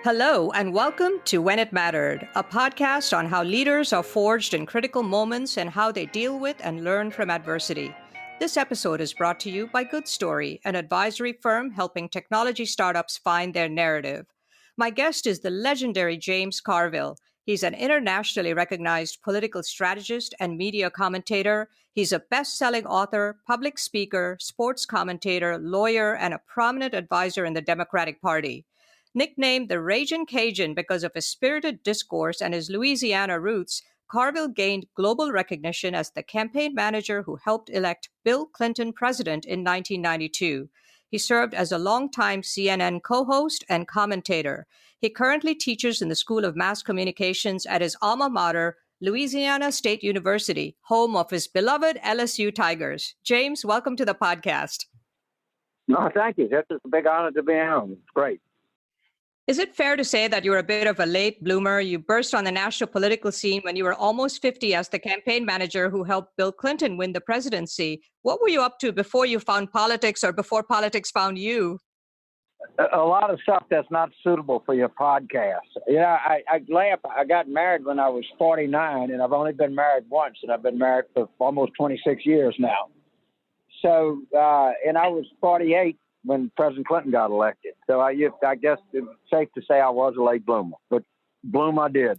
Hello, and welcome to When It Mattered, a podcast on how leaders are forged in critical moments and how they deal with and learn from adversity. This episode is brought to you by Good Story, an advisory firm helping technology startups find their narrative. My guest is the legendary James Carville. He's an internationally recognized political strategist and media commentator. He's a best-selling author, public speaker, sports commentator, lawyer, and a prominent advisor in the Democratic Party. Nicknamed the Ragin Cajun because of his spirited discourse and his Louisiana roots, Carville gained global recognition as the campaign manager who helped elect Bill Clinton president in 1992. He served as a longtime CNN co-host and commentator. He currently teaches in the School of Mass Communications at his alma mater, Louisiana State University, home of his beloved LSU Tigers. James, welcome to the podcast. No, thank you. It's a big honor to be on. It's great. Is it fair to say that you were a bit of a late bloomer? You burst on the national political scene when you were almost 50 as the campaign manager who helped Bill Clinton win the presidency. What were you up to before you found politics or before politics found you? A lot of stuff that's not suitable for your podcast. Yeah, I laugh. I got married when I was 49, and I've only been married once, and I've been married for almost 26 years now. So, and I was 48 when President Clinton got elected. So I guess it's safe to say I was a late bloomer, but bloom I did.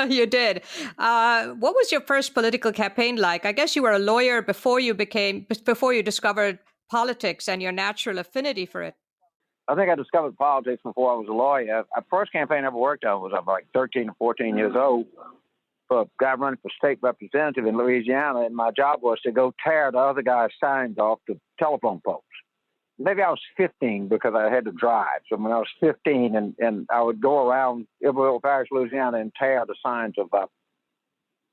You did. What was your first political campaign like? I guess you were a lawyer before you discovered politics and your natural affinity for it. I think I discovered politics before I was a lawyer. The first campaign I ever worked on was I was like 13 or 14 years old for a guy running for state representative in Louisiana, and my job was to go tear the other guy's signs off the telephone poles. Maybe I was 15 because I had to drive. So when I was 15 and I would go around Iberville Parish, Louisiana and tear the signs of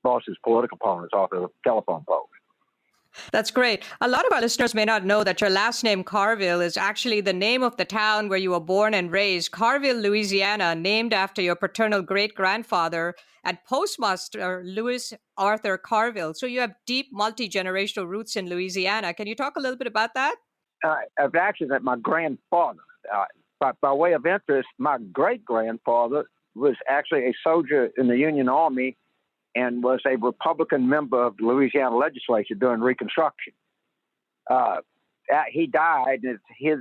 boss's political opponents off the telephone poles. That's great. A lot of our listeners may not know that your last name, Carville, is actually the name of the town where you were born and raised, Carville, Louisiana, named after your paternal great-grandfather and postmaster Louis Arthur Carville. So you have deep multi-generational roots in Louisiana. Can you talk a little bit about that? I've actually met my grandfather. By way of interest, my great-grandfather was actually a soldier in the Union Army and was a Republican member of the Louisiana legislature during Reconstruction. He died, and his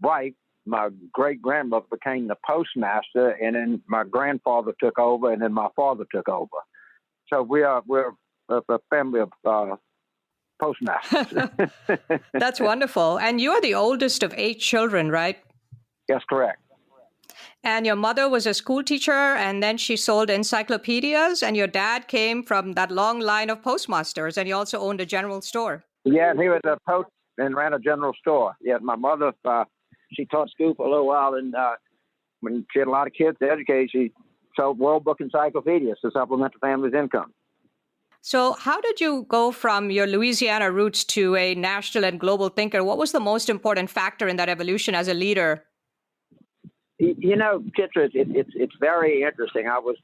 wife, my great-grandmother, became the postmaster, and then my grandfather took over, and then my father took over. So we're a family of postmasters. That's wonderful. And you are the oldest of 8 children, right? Yes, correct. And your mother was a school teacher, and then she sold encyclopedias, and your dad came from that long line of postmasters, and he also owned a general store. Yeah, he was a post and ran a general store. Yeah, my mother, she taught school for a little while, and when she had a lot of kids to educate, she sold World Book encyclopedias to supplement the family's income. So how did you go from your Louisiana roots to a national and global thinker? What was the most important factor in that evolution as a leader? You know, Chitra, it's very interesting. I was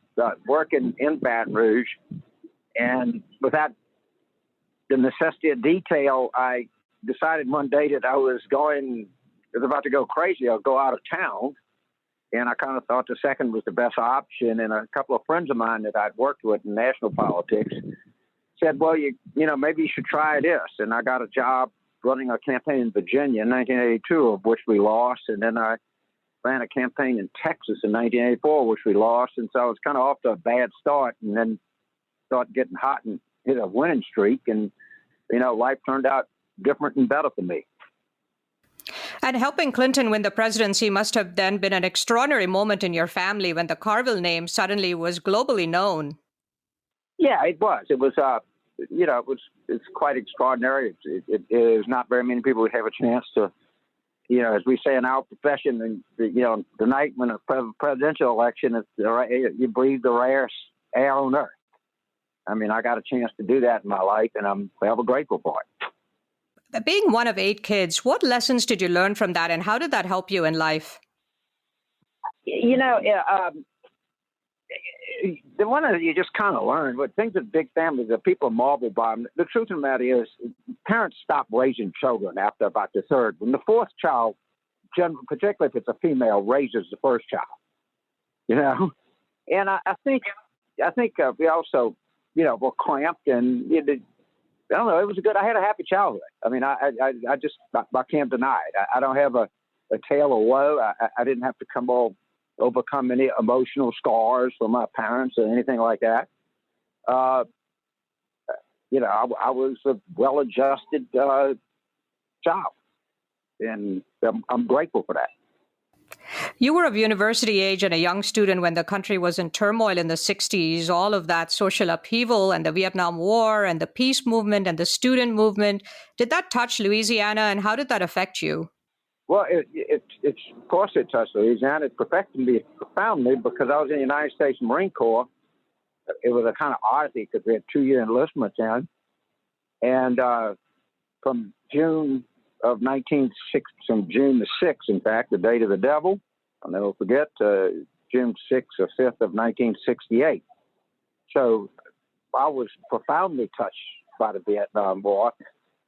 working in Baton Rouge, and without the necessity of detail, I decided one day that I was about to go crazy. I'll go out of town, and I kind of thought the second was the best option. And a couple of friends of mine that I'd worked with in national politics said, well, you know, maybe you should try this. And I got a job running a campaign in Virginia in 1982, of which we lost. And then I ran a campaign in Texas in 1984, which we lost. And so I was kind of off to a bad start, and then started getting hot and hit a winning streak. And, you know, life turned out different and better for me. And helping Clinton win the presidency must have then been an extraordinary moment in your family when the Carville name suddenly was globally known. Yeah, it was. It was, you know, it's quite extraordinary. There's not very many people who have a chance to, you know, as we say in our profession, and you know, the night when a presidential election, you breathe the rarest air on earth. I mean, I got a chance to do that in my life, and I'm forever grateful for it. Being one of 8 kids, what lessons did you learn from that, and how did that help you in life? You know, the one that you just kind of learn, but things with big families that people marvel by them. The truth of the matter is, parents stop raising children after about the third. When the fourth child, particularly if it's a female, raises the first child. you know. And I think we also, were cramped, and I don't know. It was I had a happy childhood. I mean, I can't deny it. I don't have a tale of woe. I didn't have to overcome any emotional scars from my parents or anything like that. I was a well-adjusted child, and I'm grateful for that. You were of university age and a young student when the country was in turmoil in the 60s, all of that social upheaval and the Vietnam War and the peace movement and the student movement. Did that touch Louisiana, and how did that affect you? Well, it's of course it touched Louisiana. It affected me profoundly because I was in the United States Marine Corps. It was a kind of oddity because we had 2-year enlistment then. And from June of 1960, from June the 6th, in fact, the date of the devil, I'll never forget, June 6th or 5th of 1968. So I was profoundly touched by the Vietnam War.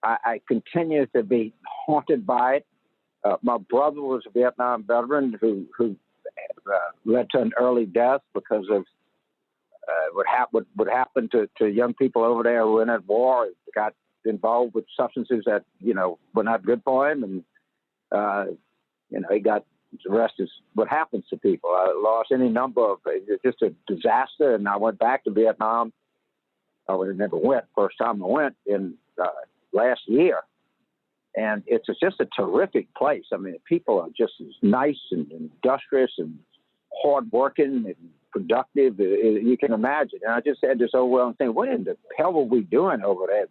I continue to be haunted by it. My brother was a Vietnam veteran who led to an early death because of what happened to young people over there who were in that war. Got involved with substances that were not good for him, and he got the rest is what happens to people. I lost any number of it's just a disaster, and I went back to Vietnam. I never went. First time I went in last year. And it's just a terrific place. I mean, people are just as nice and industrious and hardworking and productive as you can imagine. And I just had this overwhelming thing: what in the hell were we doing over there,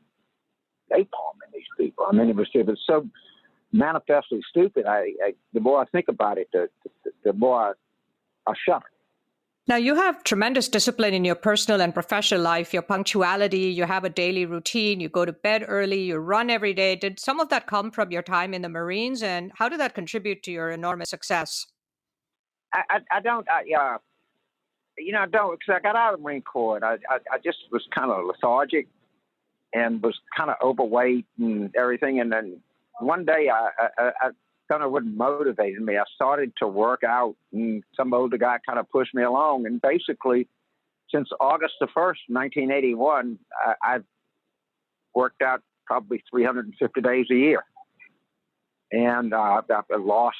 napalming these people? I mean, it was so manifestly stupid. The more I think about it, the more I shudder. Now, you have tremendous discipline in your personal and professional life, your punctuality, you have a daily routine, you go to bed early, you run every day. Did some of that come from your time in the Marines, and how did that contribute to your enormous success? I don't, I don't, because I got out of the Marine Corps, and I just was kind of lethargic and was kind of overweight and everything. And then one day I kind of what motivated me. I started to work out, and some older guy kind of pushed me along. And basically, since August the 1st, 1981, I've worked out probably 350 days a year. And I've lost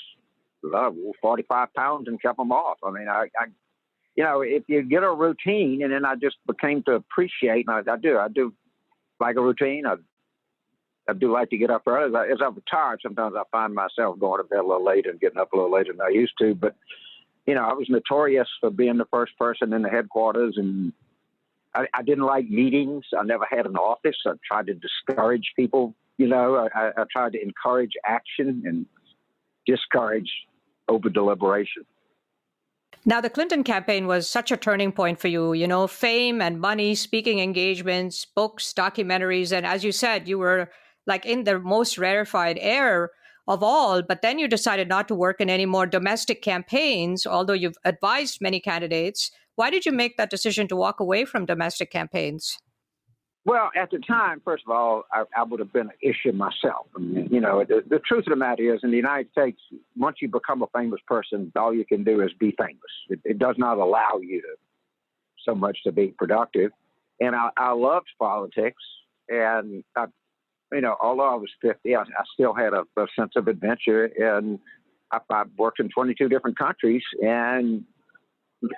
45 pounds and kept them off. I mean, if you get a routine, and then I just became to appreciate, and I do like a routine. I do like to get up early. As I'm retired, sometimes I find myself going to bed a little later and getting up a little later than I used to. But, I was notorious for being the first person in the headquarters, and I didn't like meetings. I never had an office. I tried to discourage people. I tried to encourage action and discourage over deliberation. Now, the Clinton campaign was such a turning point for you, fame and money, speaking engagements, books, documentaries. And as you said, you were like in the most rarefied air of all, but then you decided not to work in any more domestic campaigns, although you've advised many candidates. Why did you make that decision to walk away from domestic campaigns? Well, at the time, first of all, I would have been an issue myself. I mean, the truth of the matter is, in the United States, once you become a famous person, all you can do is be famous. It does not allow you so much to be productive. And I loved politics, and although I was 50, I still had a sense of adventure, and I worked in 22 different countries, and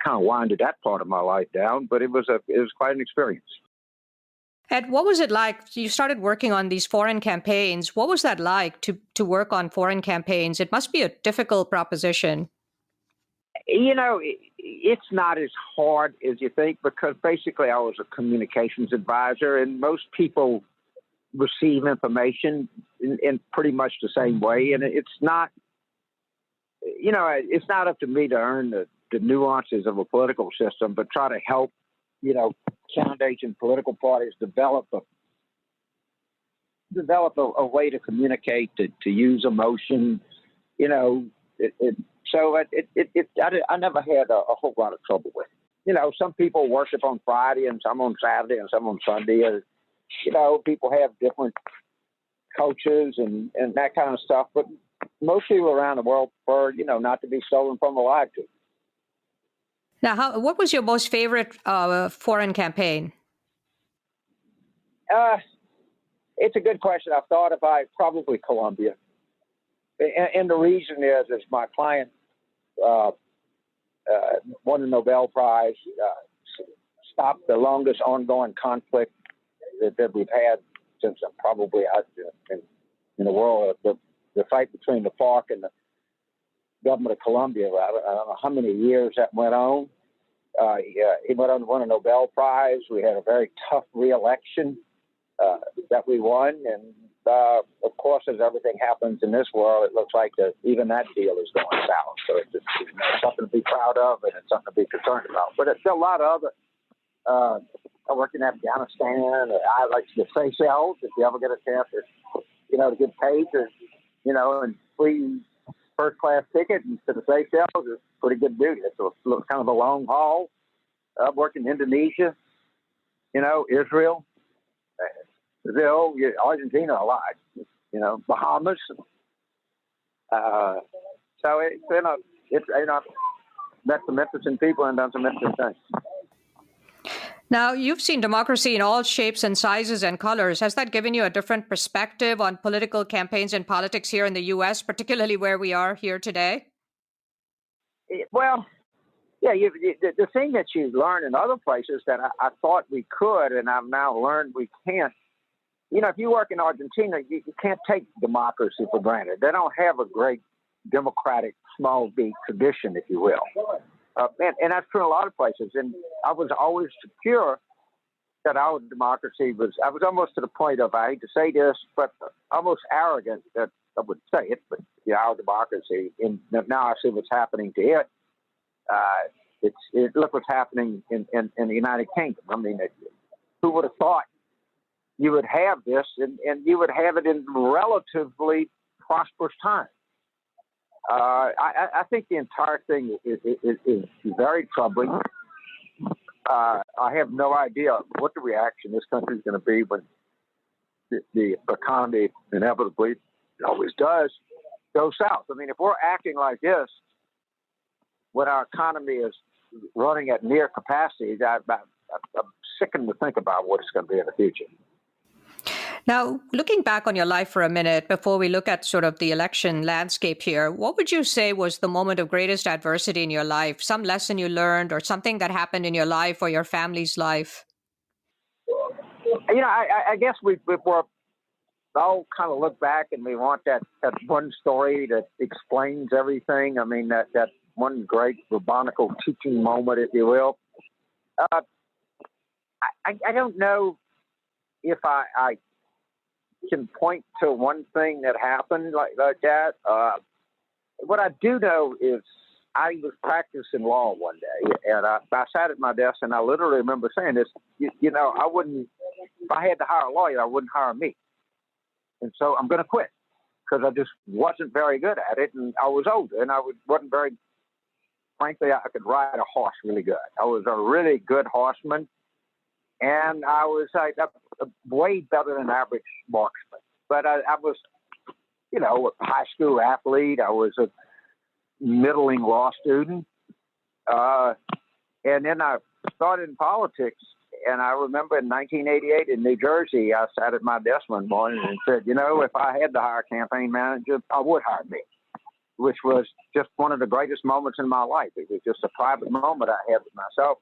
kind of winded that part of my life down. But it was quite an experience. Ed, what was it like? You started working on these foreign campaigns. What was that like to work on foreign campaigns? It must be a difficult proposition. It's not as hard as you think, because basically I was a communications advisor, and most people receive information in pretty much the same way. And it's not up to me to earn the nuances of a political system, but try to help, candidates and political parties develop a way to communicate, to use emotion, So I never had a whole lot of trouble with it. Some people worship on Friday and some on Saturday and some on Sunday. People have different cultures and that kind of stuff. But most people around the world prefer, not to be stolen from or lied to. Now, what was your most favorite foreign campaign? It's a good question. I've thought about probably Colombia. And the reason is my client won the Nobel Prize, stopped the longest ongoing conflict that we've had since probably in the world, the fight between the FARC and the government of Colombia. I don't know how many years that went on. He went on to win a Nobel Prize. We had a very tough re-election that we won. And, of course, as everything happens in this world, it looks like even that deal is going south. So it's just, something to be proud of, and it's something to be concerned about. But it's still a lot of other. I worked in Afghanistan. I like the Seychelles. If you ever get a chance to get paid and free first-class ticket to the Seychelles is pretty good duty. It's kind of a long haul. I've worked in Indonesia, Israel, Brazil, Argentina a lot, Bahamas. So it's met some interesting people and done some interesting things. Now, you've seen democracy in all shapes and sizes and colors. Has that given you a different perspective on political campaigns and politics here in the U.S., particularly where we are here today? Well, yeah, the thing that you learn in other places that I thought we could, and I've now learned we can't. If you work in Argentina, you can't take democracy for granted. They don't have a great democratic small d tradition, if you will. And that's true in a lot of places. And I was always secure that our democracy I was almost to the point of, I hate to say this, but almost arrogant that I would say it, but our democracy, and now I see what's happening to it. Look what's happening in the United Kingdom. I mean, who would have thought you would have this, and you would have it in relatively prosperous times? I think the entire thing is very troubling. I have no idea what the reaction this country is going to be when the economy inevitably, it always does, goes south. I mean, if we're acting like this when our economy is running at near capacity, I'm sickened to think about what it's going to be in the future. Now, looking back on your life for a minute, before we look at sort of the election landscape here, what would you say was the moment of greatest adversity in your life? Some lesson you learned or something that happened in your life or your family's life? I guess we're all kind of look back and we want that one story that explains everything. I mean, that one great rabbinical teaching moment, if you will. I don't know if I can point to one thing that happened like that. What I do know is I was practicing law one day, and I sat at my desk, and I literally remember saying this. I wouldn't, if I had to hire a lawyer, I wouldn't hire me, and so I'm going to quit because I just wasn't very good at it, and I was older, and I wasn't very. Frankly, I could ride a horse really good. I was a really good horseman. And I was way better than average marksman. But I was, a high school athlete. I was a middling law student. And then I started in politics. And I remember in 1988 in New Jersey, I sat at my desk one morning and said, if I had to hire a campaign manager, I would hire me, which was just one of the greatest moments in my life. It was just a private moment I had with myself,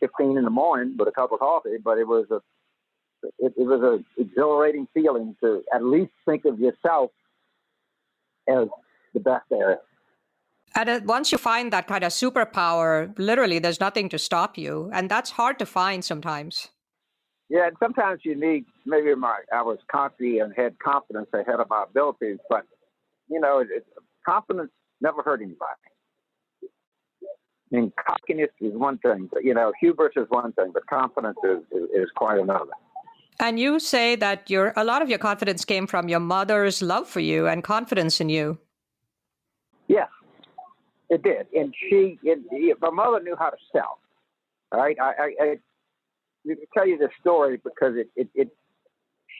15 in the morning with a cup of coffee, but it was a exhilarating feeling to at least think of yourself as the best there is. And once you find that kind of superpower, literally there's nothing to stop you. And that's hard to find sometimes. Yeah, and sometimes you need, maybe I was cocky and had confidence ahead of my abilities, but, confidence never hurt anybody. I mean, cockiness is one thing, but, hubris is one thing, but confidence is quite another. And you say that a lot of your confidence came from your mother's love for you and confidence in you. Yes, it did. And my mother knew how to sell. All right. I can tell you this story because it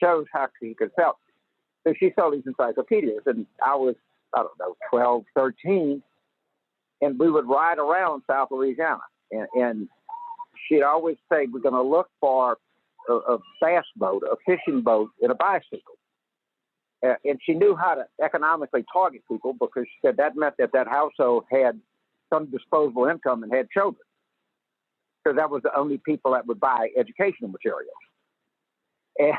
shows how she could sell. So she sold these encyclopedias, and I was, 12, 13. and we would ride around South Louisiana. And she'd always say, we're going to look for a bass boat, a fishing boat, and a bicycle. And she knew how to economically target people because she said that meant that household had some disposable income and had children. So that was the only people that would buy educational materials. And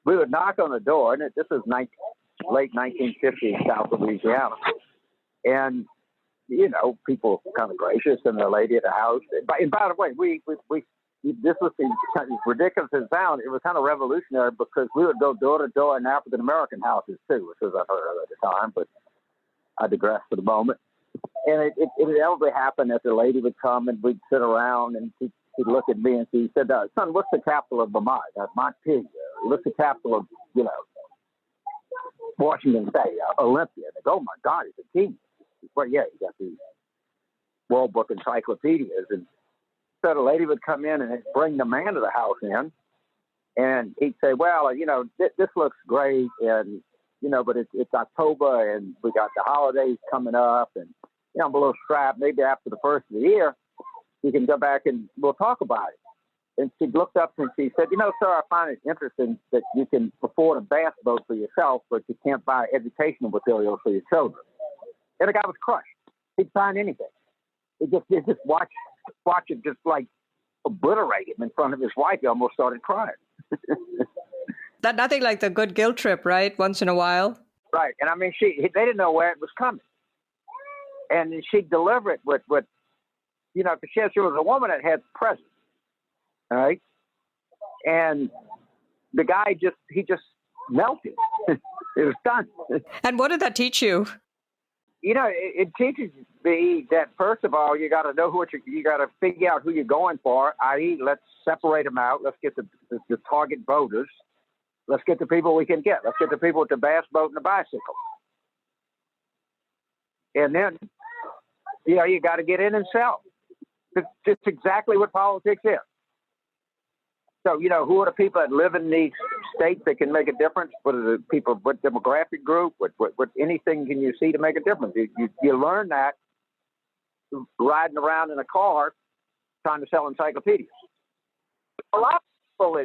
we would knock on the door, and this was late 1950s South Louisiana. And, people were kind of gracious, and the lady at the house. And by the way, this was as ridiculous as it sounded. It was kind of revolutionary because we would go door to door in African American houses too, which was unheard of at the time. But I digress for the moment. And it inevitably happened that the lady would come and we'd sit around, and she'd look at me and she said, "Son, what's the capital of Vermont? Montpelier. What's the capital of Washington State? Olympia?" And I go, "Oh my God, he's a genius." Well, yeah, he got these World Book encyclopedias. And so the lady would come in and bring the man of the house in, and he'd say, "Well, this looks great, and but it's October, and we got the holidays coming up, and I'm a little strapped. Maybe after the first of the year, you can go back and we'll talk about it." And she looked up and she said, "Sir, I find it interesting that you can afford a bass boat for yourself, but you can't buy educational materials for your children." And the guy was crushed. He'd sign anything. He just watch it just like obliterate him in front of his wife. He almost started crying. That nothing like the good guilt trip, right? Once in a while. Right. And I mean, they didn't know where it was coming. And she'd deliver it with she was a woman that had presence. All right. And the guy just melted. It was done. And what did that teach you? It teaches me that, first of all, you got to know you got to figure out who you're going for, i.e., let's separate them out. Let's get the target voters. Let's get the people we can get. Let's get the people with the bass boat and the bicycle. And then, you got to get in and sell. It's exactly what politics is. So, who are the people that live in these states that can make a difference? What are the people, what demographic group, what anything can you see to make a difference? You learn that riding around in a car trying to sell encyclopedias. A lot of people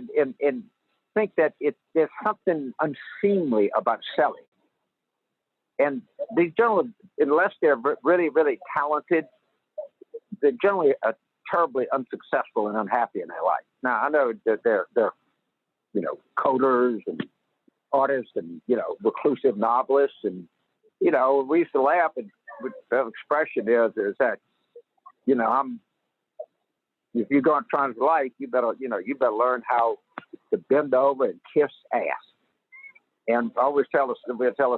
think that there's something unseemly about selling. And these gentlemen, unless they're really, really talented, they're generally terribly unsuccessful and unhappy in their life. Now, I know that they're coders and artists and, reclusive novelists. And, we used to laugh, and the expression is that, if you're going to try to life, you better learn how to bend over and kiss ass. And I always tell a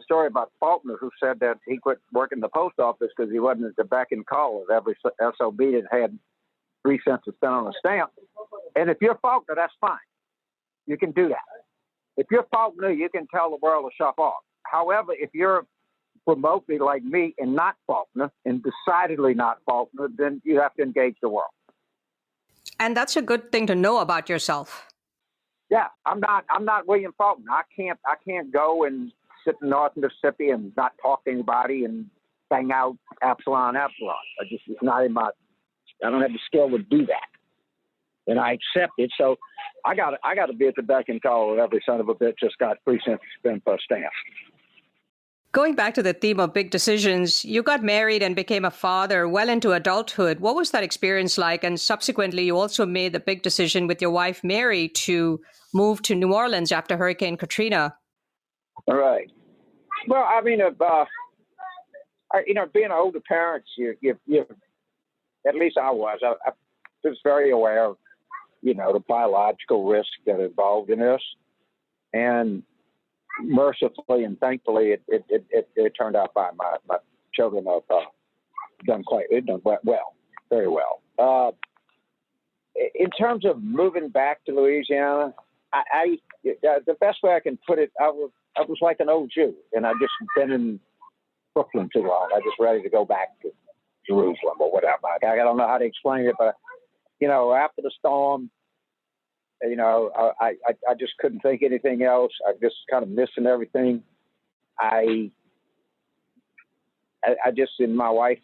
story about Faulkner, who said that he quit working in the post office because he wasn't at the beck and call of every SOB that had 3 cents to spend on a stamp. And if you're Faulkner, that's fine. You can do that. If you're Faulkner, you can tell the world to shut off. However, if you're remotely like me and not Faulkner, and decidedly not Faulkner, then you have to engage the world. And that's a good thing to know about yourself. Yeah, I'm not William Faulkner. I can't go and sit in North Mississippi and not talk to anybody and bang out Epsilon. It's not in my. I don't have the skill to do that, and I accept it. So I got to be at the beck and call of every son of a bitch just got 3 cents to spend per stamp. Going back to the theme of big decisions, you got married and became a father well into adulthood. What was that experience like? And subsequently, you also made the big decision with your wife, Mary, to move to New Orleans after Hurricane Katrina. All right. Well, I mean, being older parents, you at least I was very aware of, the biological risk that involved in this. And mercifully and thankfully, it turned out fine. My children have done well, very well. In terms of moving back to Louisiana, the best way I can put it, I was like an old Jew, and I just been in Brooklyn too long. I just ready to go back to Jerusalem or whatever. I don't know how to explain it, but after the storm, I just couldn't think anything else. I just kind of missing everything. I just, and my wife,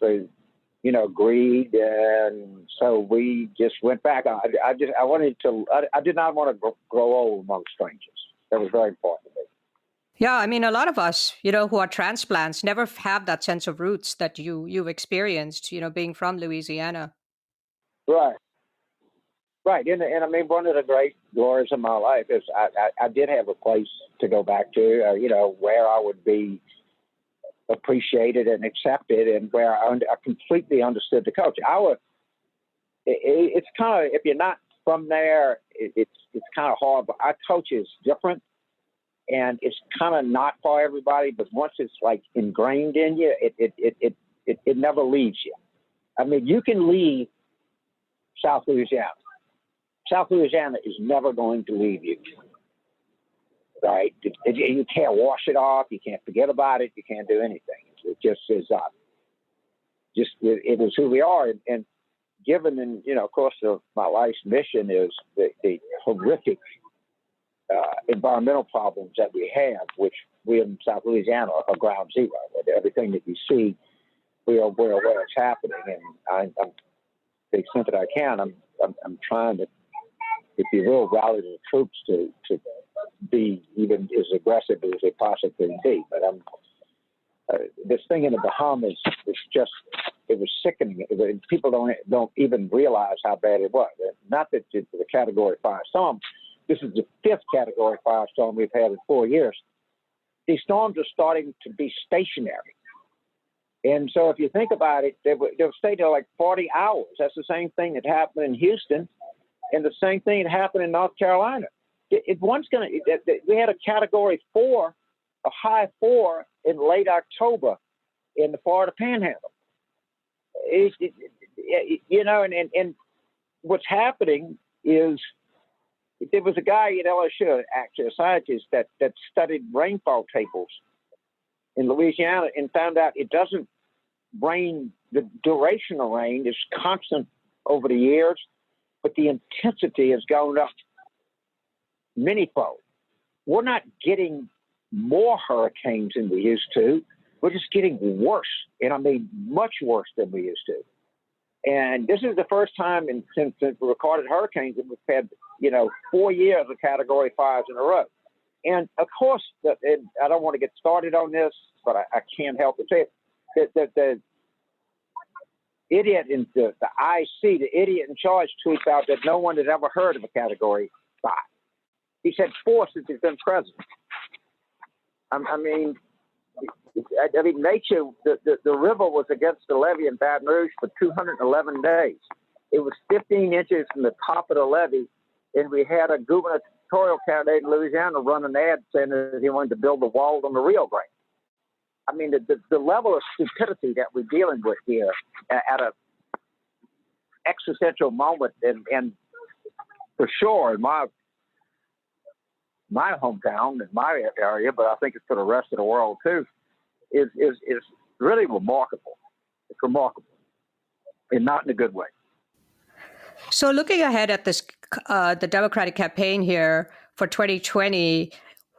greed, and so we just went back. I did not want to grow old among strangers. That was very important to me. Yeah, I mean, a lot of us, who are transplants never have that sense of roots that you've experienced, being from Louisiana. Right, right, and I mean, one of the great glories of my life is I did have a place to go back to, where I would be appreciated and accepted, and where I completely understood the culture. It's kind of, if you're not from there, it's kind of hard. But our culture is different, and it's kind of not for everybody. But once it's like ingrained in you, it never leaves you. I mean, you can leave South Louisiana. South Louisiana is never going to leave you. Right? You can't wash it off. You can't forget about it. You can't do anything. It just is it is who we are. And given, of course, my life's mission is the horrific environmental problems that we have, which we in South Louisiana are ground zero. Everything that you see, we're aware it's happening. And I'm, to the extent that I can, I'm trying to, if you will, rally the troops to be even as aggressive as they possibly can be. But this thing in the Bahamas it was sickening. People don't even realize how bad it was. Not that it's a Category 5 storm. This is the 5th Category 5 storm we've had in 4 years. These storms are starting to be stationary. And so if you think about it, they'll stay there like 40 hours. That's the same thing that happened in Houston, and the same thing that happened in North Carolina. We had a Category 4, a high 4 in late October in the Florida Panhandle. And what's happening is there was a guy at LSU, actually a scientist, that studied rainfall tables in Louisiana and found out it doesn't rain, the duration of rain is constant over the years, but the intensity has gone up manyfold. We're not getting more hurricanes than we used to. We're just getting worse, and I mean much worse than we used to. And this is the first time since we recorded hurricanes that we've had, 4 years of Category 5s in a row. And of course, and I don't want to get started on this, but I can't help but say it. The idiot in the IC, the idiot in charge, tweets out that no one has ever heard of a Category 5. He said 4 since he's been president. I mean, nature, the river was against the levee in Baton Rouge for 211 days. It was 15 inches from the top of the levee, and we had a gubernatorial candidate in Louisiana run an ad saying that he wanted to build a wall on the Rio Grande. I mean, the level of stupidity that we're dealing with here at a existential moment, and for sure in my hometown, in my area, but I think it's for the rest of the world too, is really remarkable. It's remarkable, and not in a good way. So looking ahead at this, the Democratic campaign here for 2020,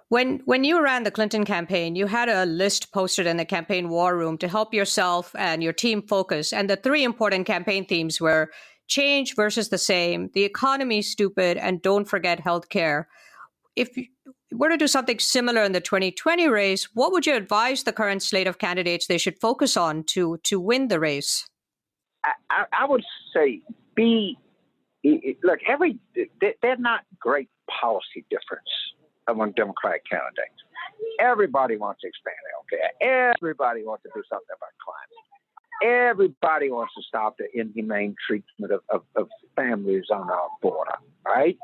when you ran the Clinton campaign, you had a list posted in the campaign war room to help yourself and your team focus. And the 3 important campaign themes were change versus the same, the economy stupid, and don't forget healthcare. If you were to do something similar in the 2020 race, what would you advise the current slate of candidates they should focus on to win the race? I would say look, they're not great policy difference among Democratic candidates. Everybody wants to expand healthcare. Everybody wants to do something about climate. Everybody wants to stop the inhumane treatment of families on our border, right?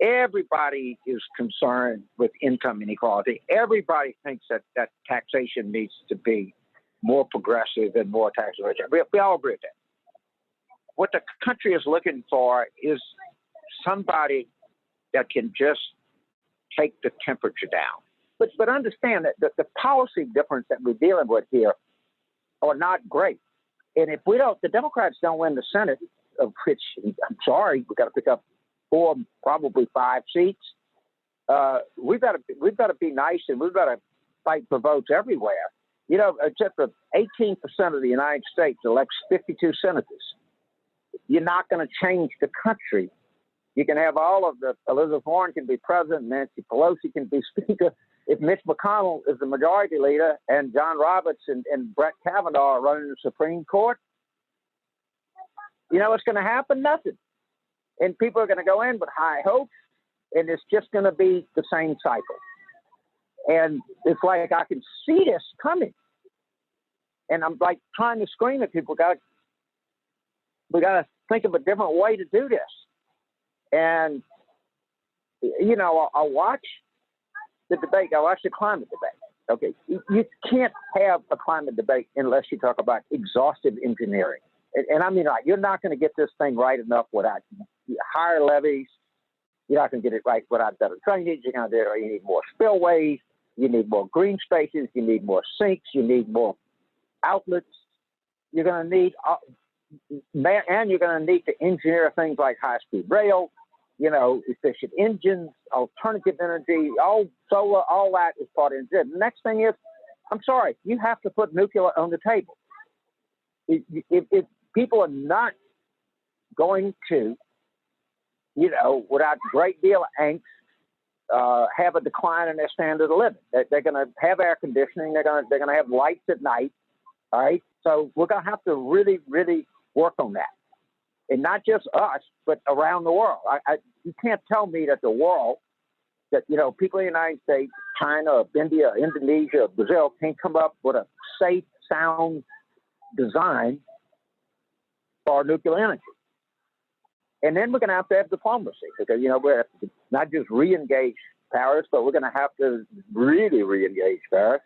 Everybody is concerned with income inequality. Everybody thinks that taxation needs to be more progressive and more tax rich. We all agree with that. What the country is looking for is somebody that can just take the temperature down. But understand that the policy difference that we're dealing with here are not great. And if the Democrats don't win the Senate, of which, I'm sorry, we've got to pick up 4, probably 5 seats. We've got to be nice, and we've got to fight for votes everywhere. Chitra, 18% of the United States elects 52 senators. You're not going to change the country. You can have Elizabeth Warren can be president, Nancy Pelosi can be speaker. If Mitch McConnell is the majority leader and John Roberts and Brett Kavanaugh are running the Supreme Court, what's going to happen? Nothing. And people are going to go in with high hopes, and it's just going to be the same cycle. And it's like I can see this coming. And I'm like trying to scream at people, we got to think of a different way to do this. And, I'll watch the debate. I watch the climate debate. Okay. You can't have a climate debate unless you talk about exhaustive engineering. And I mean, you're not going to get this thing right enough without higher levees. You're not going to get it right without better drainage. You need more spillways. You need more green spaces. You need more sinks. You need more outlets. You're going to need, and you're going to need to engineer things like high-speed rail, efficient engines, alternative energy, all solar, all that is part of it. The next thing is, I'm sorry, you have to put nuclear on the table. If people are not going to, without a great deal of angst, have a decline in their standard of living. They're going to have air conditioning. They're going to have lights at night. All right. So we're going to have to really, really work on that, and not just us, but around the world. You can't tell me that the world, that people in the United States, China, India, Indonesia, Brazil can't come up with a safe, sound design for nuclear energy. And then we're going to have diplomacy, because, we're not just re-engage Paris, but we're going to have to really re-engage Paris.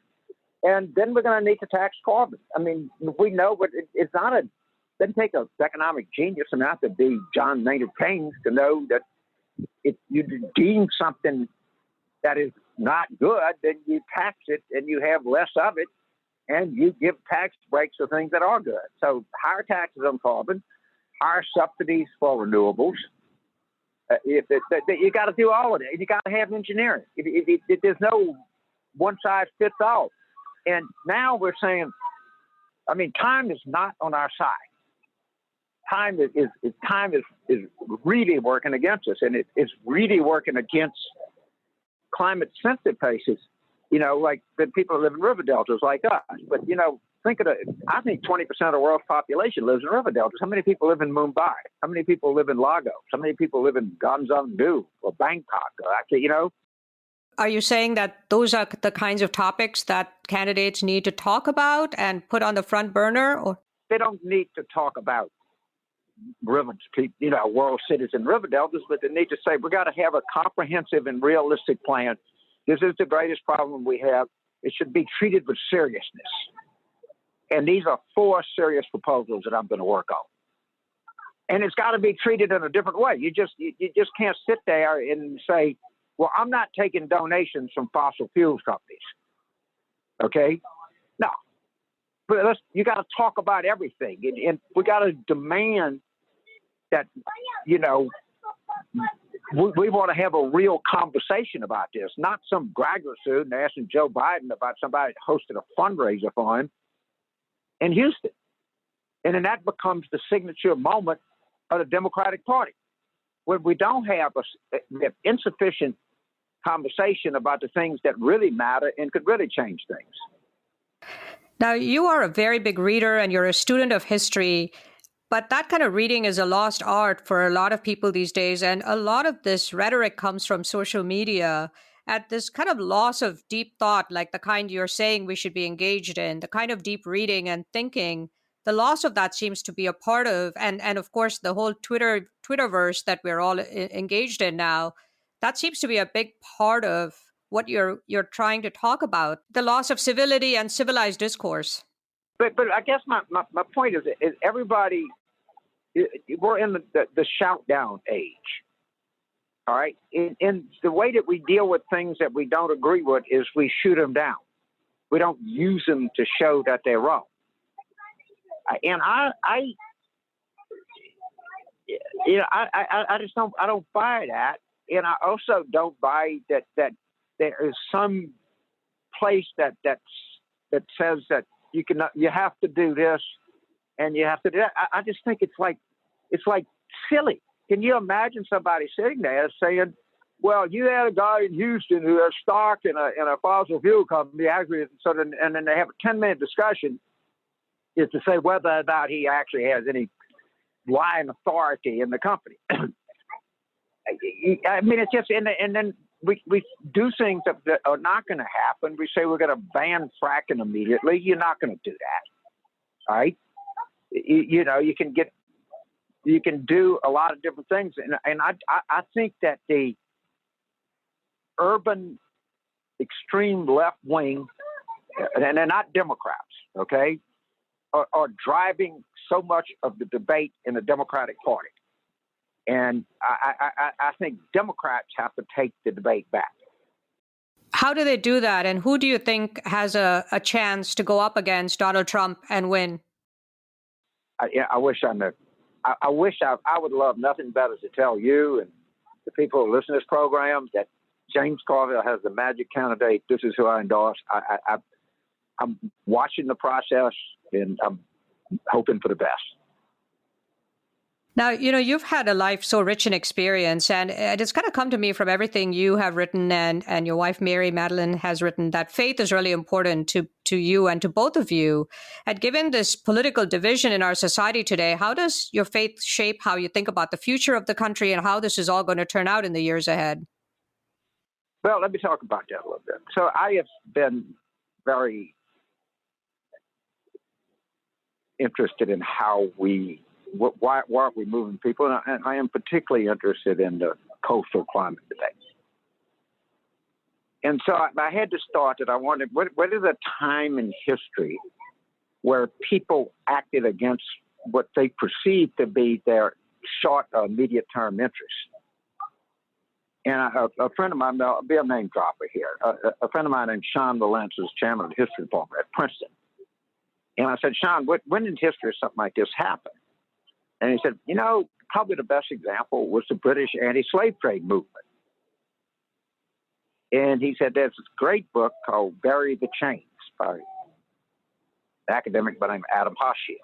And then we're going to need to tax carbon. I mean, we know, but it's not doesn't take an economic genius and not to be John Maynard Keynes to know that if you deem something that is not good, then you tax it and you have less of it, and you give tax breaks for things that are good. So higher taxes on carbon, higher subsidies for renewables. You got to do all of it. You got to have engineering. There's no one size fits all. And now we're saying, time is not on our side. Time is really working against us, and it's really working against climate sensitive places. Like the people who live in river deltas like us. But I think 20% of the world's population lives in river deltas. How many people live in Mumbai? How many people live in Lagos? How many people live in Ganzhou or Bangkok? Are you saying that those are the kinds of topics that candidates need to talk about and put on the front burner? Or they don't need to talk about river, world cities and river deltas, but they need to say we got to have a comprehensive and realistic plan. This is the greatest problem we have. It should be treated with seriousness. And these are 4 serious proposals that I'm going to work on. And it's got to be treated in a different way. You just can't sit there and say, well, I'm not taking donations from fossil fuels companies. Okay? No. But you got to talk about everything. And we got to demand that, we want to have a real conversation about this, not some graduate student asking Joe Biden about somebody hosting a fundraiser for him in Houston. And then that becomes the signature moment of the Democratic Party, when we don't have insufficient conversation about the things that really matter and could really change things. Now, you are a very big reader and you're a student of history, but that kind of reading is a lost art for a lot of people these days. And a lot of this rhetoric comes from social media at this kind of loss of deep thought, like the kind you're saying we should be engaged in, the kind of deep reading and thinking. The loss of that seems to be a part of, and of course, the whole Twitterverse that we're all engaged in now, that seems to be a big part of what you're trying to talk about, the loss of civility and civilized discourse. But I guess my point is everybody, we're in the shout down age. All right. And the way that we deal with things that we don't agree with is we shoot them down. We don't use them to show that they're wrong. And I just don't buy that. And I also don't buy that there is some place that's that says that you have to do this and you have to do that. I just think it's like silly. Can you imagine somebody sitting there saying, well, you had a guy in Houston who has stock in a fossil fuel company, actually, and then they have a 10-minute discussion is to say whether or not he actually has any line authority in the company. I mean, it's just, and then we do things that are not going to happen. We say we're going to ban fracking immediately. You're not going to do that, all right? You know, you can do a lot of different things, and I think that the urban extreme left wing, and they're not Democrats, okay, are driving so much of the debate in the Democratic Party. And I think Democrats have to take the debate back. How do they do that? And who do you think has a chance to go up against Donald Trump and win? I wish I knew. I would love nothing better to tell you and the people who listen to this program that James Carville has the magic candidate. This is who I endorse. I'm watching the process, and I'm hoping for the best. Now, you know, you've had a life so rich in experience, and it's kind of come to me from everything you have written and your wife, Mary Madeline, has written, that faith is really important to you and to both of you. And given this political division in our society today, how does your faith shape how you think about the future of the country and how this is all going to turn out in the years ahead? Well, let me talk about that a little bit. So I have been very interested in how why aren't we moving people? And I am particularly interested in the coastal climate debate. And so I had to start that I wanted, what is a time in history where people acted against what they perceived to be their short or immediate term interests? And a friend of mine, I'll be a name dropper here, a friend of mine named Sean Valence is chairman of the history department at Princeton. And I said, Sean, when in history something like this happened? And he said, you know, probably the best example was the British anti-slave trade movement. And he said, there's this great book called Bury the Chains by an academic by the name of Adam Hochschild.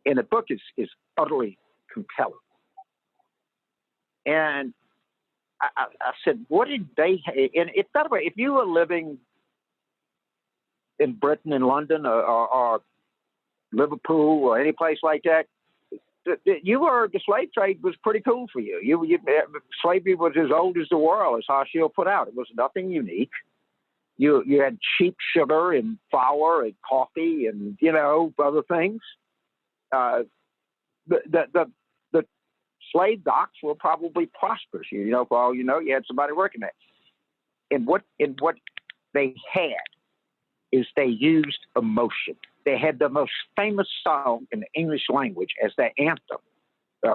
And the book is utterly compelling. And I said, what did they, and by the way, if you were living in Britain, in London, or Liverpool, or any place like that, the slave trade was pretty cool for you. Slavery was as old as the world, as Hochschild put out. It was nothing unique. You had cheap sugar and flour and coffee and, you know, other things. The slave docks were probably prosperous. You know, for all you know, you had somebody working there. And what they had is they used emotion. They had the most famous song in the English language as their anthem,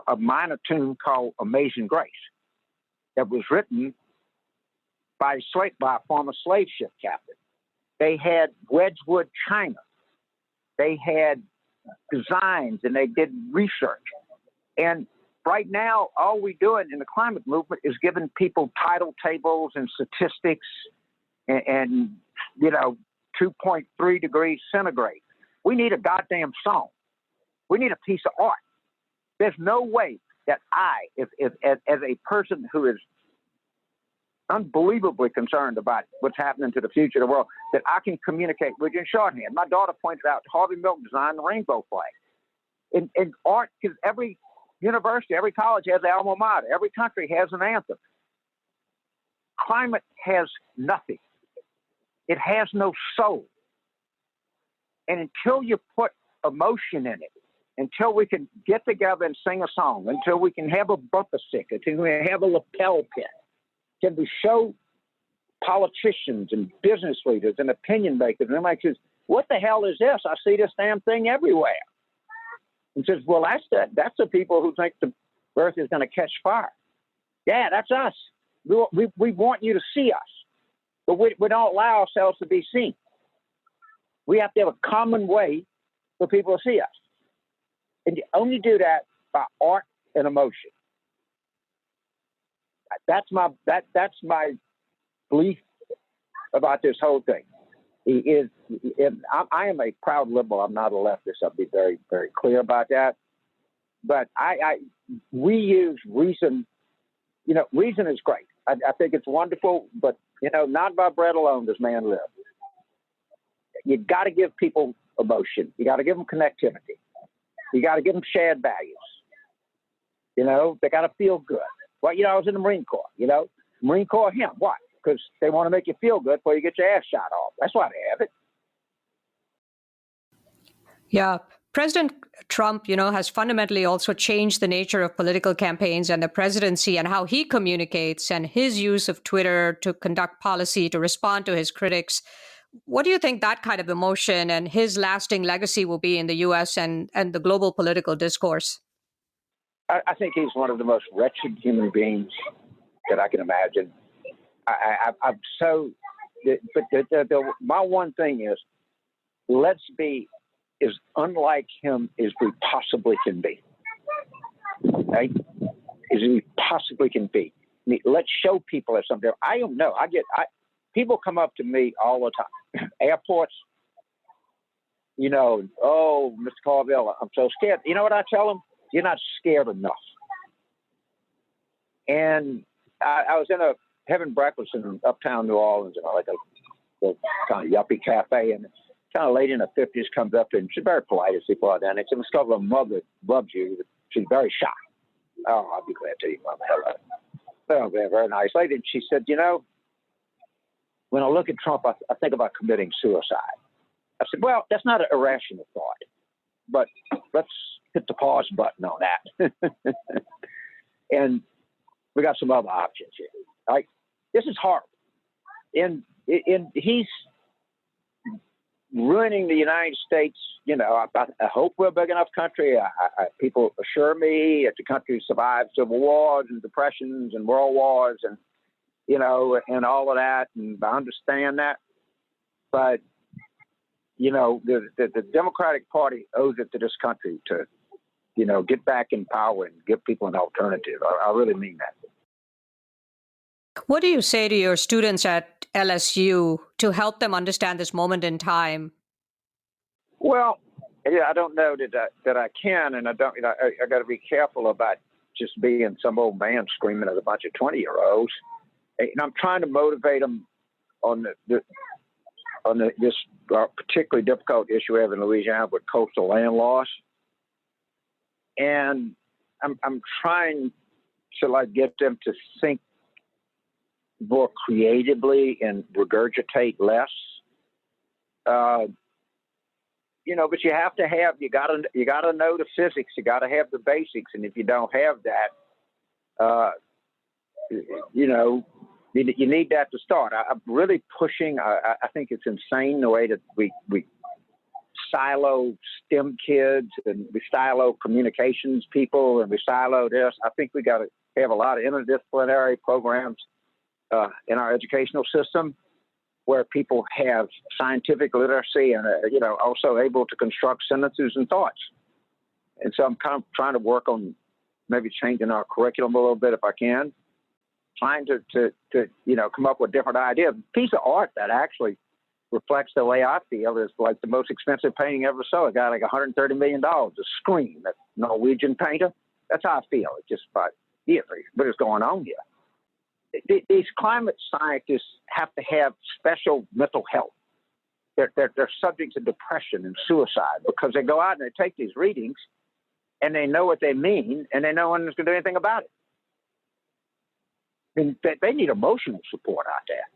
a minor tune called Amazing Grace, that was written by a former slave ship captain. They had Wedgwood china. They had designs, and they did research. And right now, all we're doing in the climate movement is giving people title tables and statistics and you know, 2.3 degrees centigrade. We need a goddamn song. We need a piece of art. There's no way that I, as a person who is unbelievably concerned about what's happening to the future of the world, that I can communicate with you in shorthand. My daughter pointed out Harvey Milk designed the rainbow flag. In art, because every university, every college has an alma mater. Every country has an anthem. Climate has nothing. It has no soul. And until you put emotion in it, until we can get together and sing a song, until we can have a bumper sticker, until we have a lapel pin, can we show politicians and business leaders and opinion makers, and everybody says, what the hell is this? I see this damn thing everywhere. And says, well, that's the people who think the earth is going to catch fire. Yeah, that's us. We want you to see us, but we don't allow ourselves to be seen. We have to have a common way for people to see us. And you only do that by art and emotion. That's my belief about this whole thing. I am a proud liberal. I'm not a leftist. I'll be very, very clear about that. But we use reason. Reason is great. I think it's wonderful, but not by bread alone does man live. You got to give people emotion. You got to give them connectivity. You got to give them shared values. They got to feel good. Well, I was in the Marine Corps. Marine Corps him. Why? Because they want to make you feel good before you get your ass shot off. That's why they have it. Yeah. President Trump, has fundamentally also changed the nature of political campaigns and the presidency and how he communicates and his use of Twitter to conduct policy, to respond to his critics. What do you think that kind of emotion and his lasting legacy will be in the U.S. and the global political discourse? I think he's one of the most wretched human beings that I can imagine. I'm so, but my one thing is, let's be as unlike him as we possibly can be. Right? As we possibly can be. I mean, let's show people there's something. I don't know. People come up to me all the time. Airports, oh, Mr. Carville, I'm so scared. You know what I tell them? You're not scared enough. And I was having breakfast in uptown New Orleans, like a kind of yuppie cafe, and kind of lady in her 50s comes up and she's very polite as people are down. It's a discover a mother loves you. She's very shy. Oh, I'll be glad to you, Mom. Hello. Oh, very, very nice lady. And she said, when I look at Trump, I think about committing suicide. I said, well, that's not an irrational thought, but let's hit the pause button on that. And we got some other options here. Right? This is horrible. And he's ruining the United States. I hope we're a big enough country. People assure me that the country survived civil wars and depressions and world wars and all of that, and I understand that. But the Democratic Party owes it to this country to get back in power and give people an alternative. I really mean that. What do you say to your students at LSU to help them understand this moment in time? Well, I don't know that I can, and I don't. I got to be careful about just being some old man screaming at a bunch of 20-year-olds. And I'm trying to motivate them on this particularly difficult issue we have in Louisiana with coastal land loss, and I'm trying to get them to think more creatively and regurgitate less. But you have to have, you gotta know the physics, you gotta have the basics. And if you don't have that, you need that to start. I'm really pushing, I think it's insane the way that we silo STEM kids and we silo communications people and we silo this. I think we got to have a lot of interdisciplinary programs in our educational system where people have scientific literacy and, also able to construct sentences and thoughts. And so I'm kind of trying to work on maybe changing our curriculum a little bit if I can, trying to come up with different ideas. A piece of art that actually reflects the way I feel is like the most expensive painting ever saw. It got like $130 million, a scream, that Norwegian painter. That's how I feel. It's just about what is going on here. These climate scientists have to have special mental health. They're subject to depression and suicide because they go out and they take these readings and they know what they mean and they know no one's going to do anything about it. And they need emotional support out there.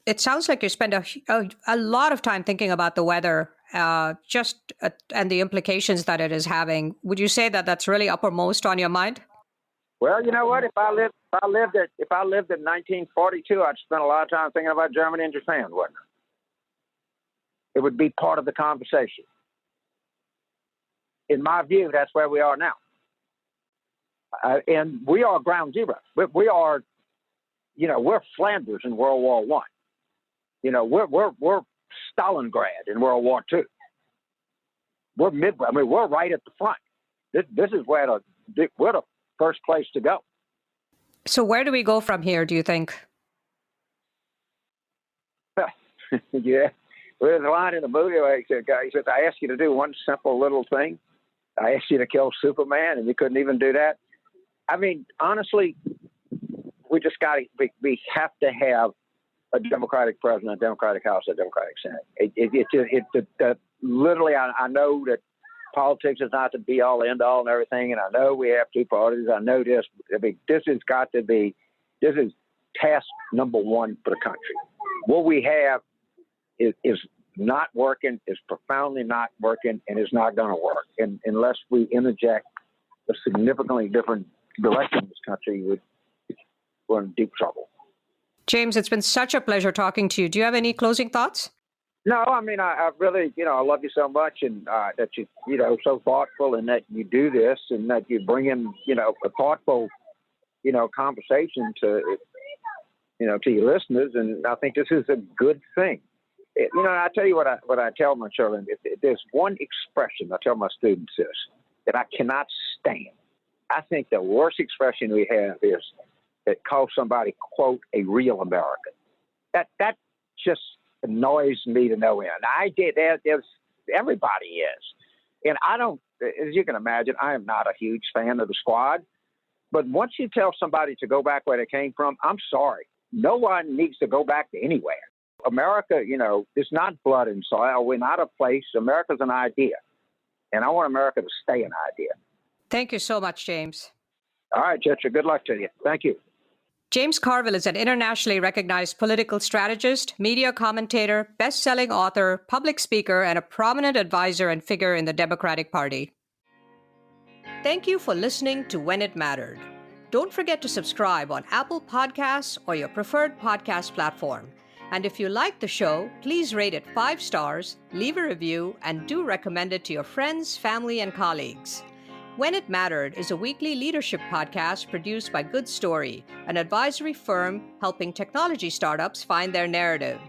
It sounds like you spend a lot of time thinking about the weather, and the implications that it is having. Would you say that that's really uppermost on your mind? Well, you know what? If I lived in 1942, I'd spend a lot of time thinking about Germany and Japan, wouldn't it? It would be part of the conversation. In my view, that's where we are now, and we are ground zero. We are, we're Flanders in World War I. We're Stalingrad in World War II. We're midway. I mean, we're right at the front. This is where we're the first place to go. So where do we go from here, do you think? Yeah. There's a line in the movie where he says, I asked you to do one simple little thing. I asked you to kill Superman, and you couldn't even do that. I mean, honestly, we just got to, we have to have a Democratic president, a Democratic House, a Democratic Senate. Literally, I know that politics is not the be all, end all, and everything, and I know we have two parties. I know this. I mean, this is task number one for the country. What we have is not working, is profoundly not working, and is not going to work. And unless we interject a significantly different direction in this country, we're in deep trouble. James, it's been such a pleasure talking to you. Do you have any closing thoughts? No, I mean, I really, I love you so much, and that so thoughtful, and that you do this, and that you bring in, a thoughtful, conversation to your listeners, and I think this is a good thing. I tell you what I tell my children. If there's one expression I tell my students this that I cannot stand. I think the worst expression we have is that calls somebody, quote, a real American. That just annoys me to no end. Everybody is. And I don't, as you can imagine, I am not a huge fan of the squad. But once you tell somebody to go back where they came from, I'm sorry. No one needs to go back to anywhere. America, is not blood and soil. We're not a place. America's an idea. And I want America to stay an idea. Thank you so much, James. All right, Chitra, good luck to you. Thank you. James Carville is an internationally recognized political strategist, media commentator, best-selling author, public speaker, and a prominent advisor and figure in the Democratic Party. Thank you for listening to When It Mattered. Don't forget to subscribe on Apple Podcasts or your preferred podcast platform. And if you like the show, please rate it 5 stars, leave a review, and do recommend it to your friends, family, and colleagues. When It Mattered is a weekly leadership podcast produced by Good Story, an advisory firm helping technology startups find their narrative.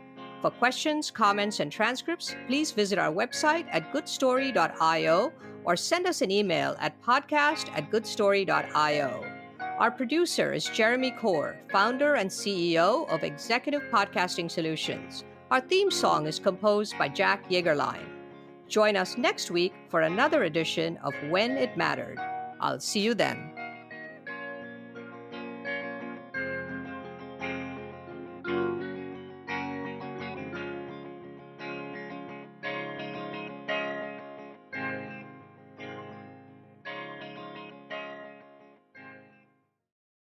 For questions, comments, and transcripts, please visit our website at goodstory.io or send us an email at podcast@goodstory.io. Our producer is Jeremy Kaur, founder and CEO of Executive Podcasting Solutions. Our theme song is composed by Jack Yeagerline. Join us next week for another edition of When It Mattered. I'll see you then.